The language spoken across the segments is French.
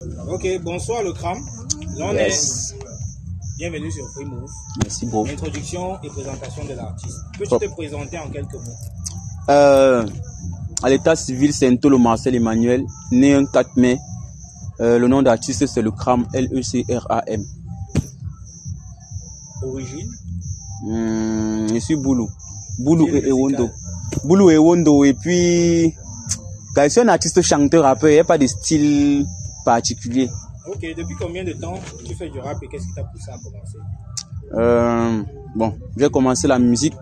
Ok, bonsoir le Cram. Là, on est... Bienvenue sur Free Move. Merci beaucoup. Introduction et présentation de l'artiste. Peux-tu te présenter en quelques mots? À l'état civil, c'est Ntolo Marcel Emmanuel, né un 4 mai. Le nom d'artiste, c'est le Cram, L-E-C-R-A-M. Origine? Je suis Boulou. Boulou et Ewondo. Boulou et Ewondo. Et puis, quand je suis un artiste chanteur, rappeur, il n'y a pas de style particulier. Ok, depuis combien de temps tu fais du rap et qu'est-ce qui t'a poussé à commencer? Bon, j'ai commencé la musique,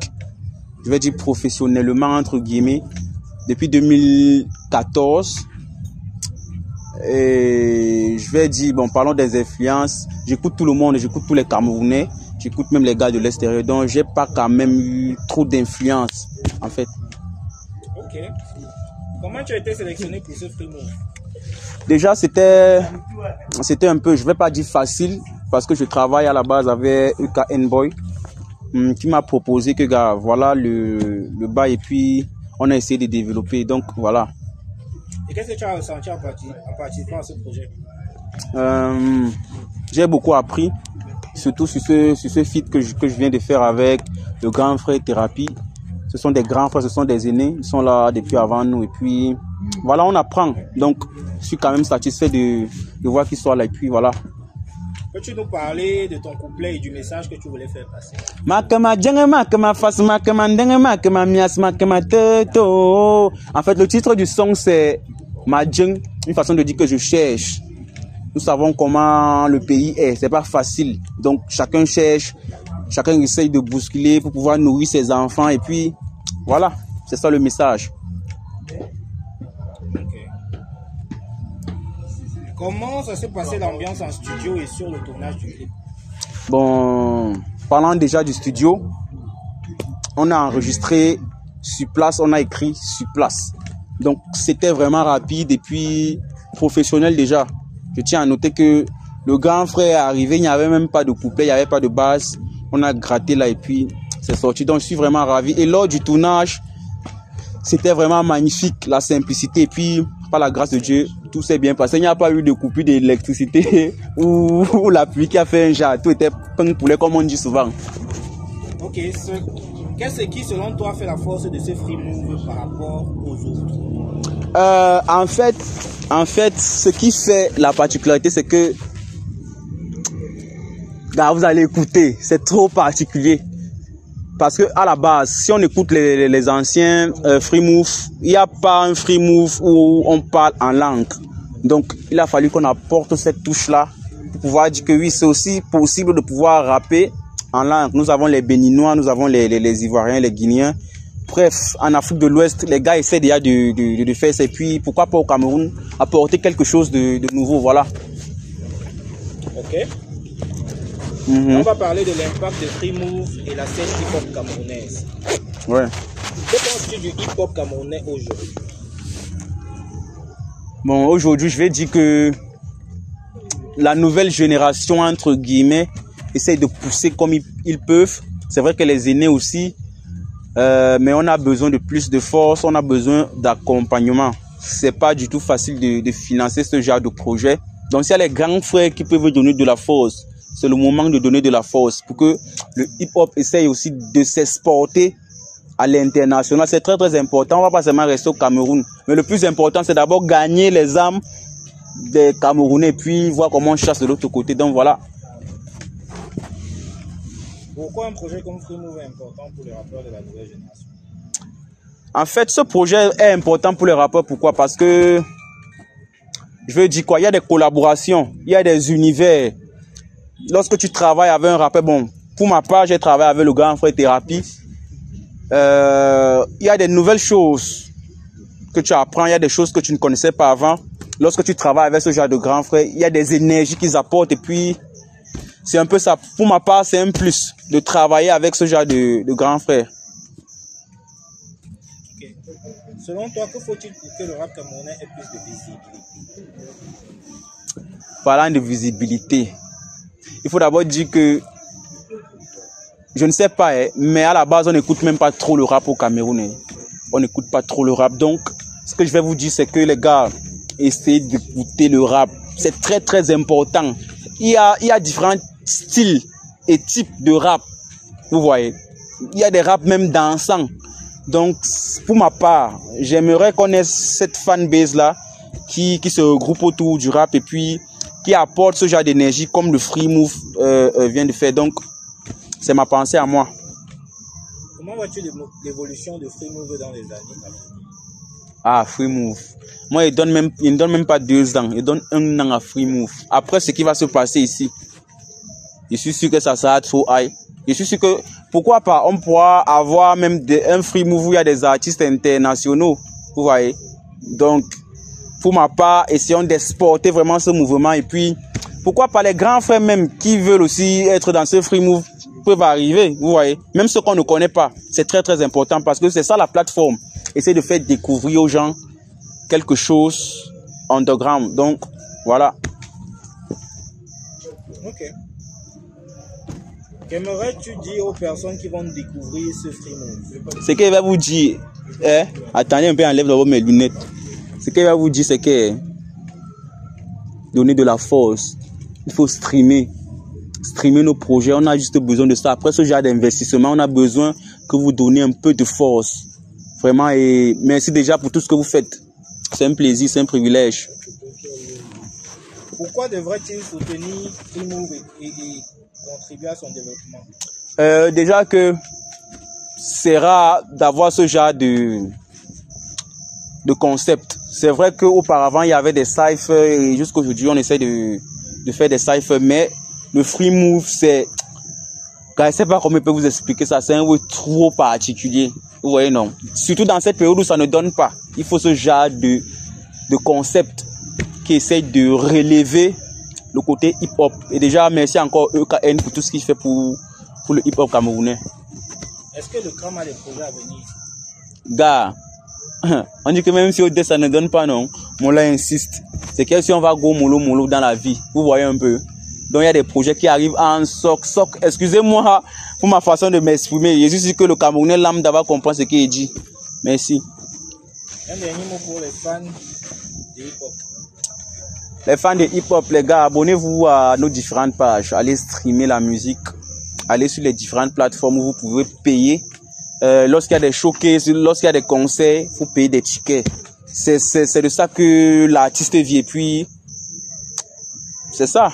je vais dire professionnellement, entre guillemets, depuis 2014. Et je vais dire, bon, parlons des influences. J'écoute tout le monde, j'écoute tous les Camerounais, j'écoute même les gars de l'extérieur. Donc, j'ai pas quand même eu trop d'influence, en fait. Ok. Comment tu as été sélectionné pour ce Free Move? Déjà, c'était un peu, je vais pas dire facile, parce que je travaille à la base avec EKN Boy, qui m'a proposé que, gars, voilà le bail, et puis on a essayé de développer. Donc, voilà. Et qu'est-ce que tu as ressenti en participant à ce projet? J'ai beaucoup appris, surtout sur ce feat que je viens de faire avec le grand frère Thérapie. Ce sont des grands frères, ce sont des aînés, ils sont là depuis avant nous. Et puis, voilà, on apprend. Donc, je suis quand même satisfait de voir qu'ils soient là. Et puis, voilà. Peux-tu nous parler de ton couplet et du message que tu voulais faire passer? En fait, le titre du son, c'est Madjeng, une façon de dire que je cherche. Nous savons comment le pays est, c'est pas facile. Donc, chacun cherche, chacun essaye de bousculer pour pouvoir nourrir ses enfants. Et puis, voilà, c'est ça le message. Okay. Comment ça s'est passé l'ambiance en studio et sur le tournage du clip? Bon, parlant déjà du studio, on a enregistré sur place, on a écrit sur place. Donc, c'était vraiment rapide et puis professionnel déjà. Je tiens à noter que le grand frère est arrivé, il n'y avait même pas de couplet, il n'y avait pas de basse. On a gratté là et puis c'est sorti. Donc, je suis vraiment ravi. Et lors du tournage, c'était vraiment magnifique, la simplicité. Et puis, par la grâce de Dieu, tout s'est bien passé. Il n'y a pas eu de coupure d'électricité ou la pluie qui a fait un jar. Tout était pain poulet, comme on dit souvent. Ok, qu'est-ce qui, selon toi, fait la force de ce Free Move par rapport aux autres? En fait, ce qui fait la particularité, c'est que là, vous allez écouter, c'est trop particulier. Parce que à la base, si on écoute les anciens Free Move, il n'y a pas un Free Move où on parle en langue. Donc, il a fallu qu'on apporte cette touche-là pour pouvoir dire que oui, c'est aussi possible de pouvoir rapper en langue. Nous avons les Béninois, nous avons les Ivoiriens, les Guinéens. Bref, en Afrique de l'Ouest, les gars essaient déjà de faire ça. Et puis, pourquoi pas au Cameroun, apporter quelque chose de nouveau, voilà. Ok. On va parler de l'impact de Free Move et la scène hip-hop camerounaise. Ouais. Que penses-tu du hip-hop camerounais aujourd'hui? Bon, aujourd'hui, je vais dire que la nouvelle génération, entre guillemets, essaie de pousser comme ils peuvent. C'est vrai que les aînés aussi, mais on a besoin de plus de force, on a besoin d'accompagnement. C'est pas du tout facile de financer ce genre de projet. Donc, s'il y a les grands frères qui peuvent donner de la force, c'est le moment de donner de la force pour que le hip-hop essaye aussi de s'exporter à l'international. C'est très très important. On va pas seulement rester au Cameroun. Mais le plus important, c'est d'abord gagner les âmes des Camerounais, puis voir comment on chasse de l'autre côté. Donc voilà. Pourquoi un projet comme Free Move est important pour les rappeurs de la nouvelle génération? En fait, ce projet est important pour les rappeurs. Pourquoi? Parce que, je veux dire quoi, il y a des collaborations, il y a des univers. Lorsque tu travailles avec un rappeur, bon, pour ma part, j'ai travaillé avec le grand frère Thérapie. Il y a des nouvelles choses que tu apprends, il y a des choses que tu ne connaissais pas avant. Lorsque tu travailles avec ce genre de grand frère, il y a des énergies qu'ils apportent et puis c'est un peu ça. Pour ma part, c'est un plus de travailler avec ce genre de grand frère. Okay. Selon toi, que faut-il pour que le rap camerounais ait plus de visibilité? Parlant de visibilité, il faut d'abord dire que je ne sais pas, mais à la base, on n'écoute même pas trop le rap au Cameroun. On n'écoute pas trop le rap. Donc, ce que je vais vous dire, c'est que les gars, essayez d'écouter le rap. C'est très très important. Il y a différents styles et types de rap. Vous voyez. Il y a des raps même dansants. Donc, pour ma part, j'aimerais qu'on ait cette fanbase là qui se regroupe autour du rap et puis qui apporte ce genre d'énergie comme le Free Move vient de faire. Donc, c'est ma pensée à moi. Comment vois-tu l'évolution de Free Move dans les années? Ah, Free Move. Moi, il ne donne même pas 2 ans. Il donne 1 an à Free Move. Après, ce qui va se passer ici, je suis sûr que ça sera trop high. Je suis sûr que, pourquoi pas, on pourra avoir même un Free Move où il y a des artistes internationaux. Vous voyez. Donc, pour ma part, essayons d'exporter vraiment ce mouvement. Et puis, pourquoi pas les grands frères même qui veulent aussi être dans ce Free Move peuvent arriver. Vous voyez. Même ceux qu'on ne connaît pas. C'est très très important parce que c'est ça la plateforme. Essayer de faire découvrir aux gens quelque chose underground. Donc, voilà. Ok. Qu'aimerais-tu dire aux personnes qui vont découvrir ce Free Move? Ce qu'il va vous dire, attendez un peu, enlève d'abord mes lunettes. Ce qu'il va vous dire, c'est que donner de la force. Il faut streamer nos projets. On a juste besoin de ça. Après ce genre d'investissement, on a besoin que vous donniez un peu de force. Vraiment, et merci déjà pour tout ce que vous faites. C'est un plaisir, c'est un privilège. Pourquoi devrait-il soutenir Free Move et contribuer à son développement? Déjà que c'est rare d'avoir ce genre de concept. C'est vrai qu'auparavant, il y avait des cyphers et jusqu'à aujourd'hui, on essaie de faire des cyphers. Mais le Free Move, c'est... Je ne sais pas comment je peux vous expliquer ça. C'est un mot trop particulier. Vous voyez, non? Surtout dans cette période où ça ne donne pas. Il faut ce genre de concept qui essaie de relever le côté hip-hop. Et déjà, merci encore EKN pour tout ce qu'il fait pour le hip-hop camerounais. Est-ce que le CRAM a des projets à venir? Gars, on dit que même si Odessa ça ne donne pas, non, Mola insiste. C'est que si on va go mollo dans la vie, vous voyez un peu. Donc il y a des projets qui arrivent en soc. Excusez-moi pour ma façon de m'exprimer. Je suis sûr que le Camerounais lambda va comprendre ce qu'il dit. Merci. Un dernier mot pour les fans de hip-hop. Les fans de hip-hop, les gars, abonnez-vous à nos différentes pages. Allez streamer la musique. Allez sur les différentes plateformes où vous pouvez payer. Lorsqu'il y a des showcases, lorsqu'il y a des concerts, il faut payer des tickets. C'est de ça que l'artiste vit. Et puis, c'est ça.